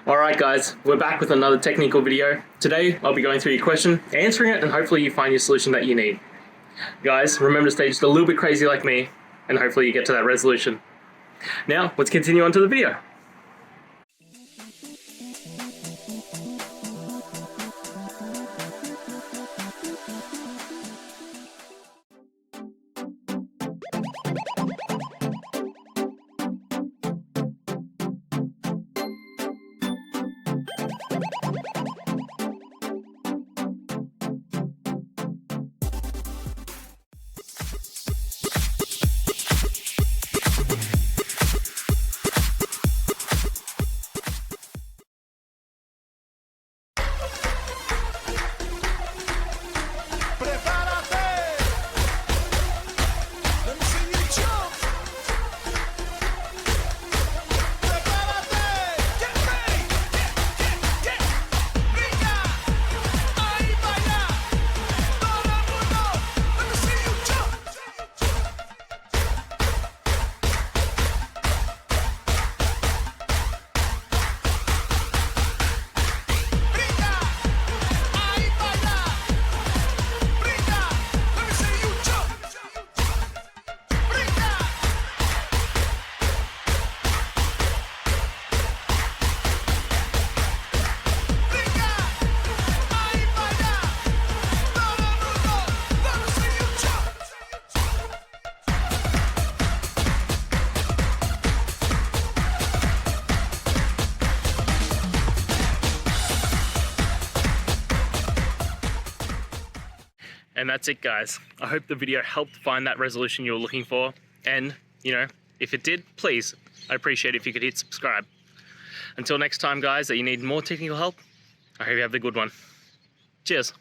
Alright guys, we're back with another technical video. Today I'll be going through your question, answering it, and hopefully you find your solution that you need. Guys, remember to stay just a little bit crazy like me, and hopefully you get to that resolution. Now, let's continue on to the video. And that's it guys. I hope the video helped find that resolution you were looking for. And, if it did, please, I'd appreciate it if you could hit subscribe. Until next time guys, that you need more technical help, I hope you have a good one. Cheers.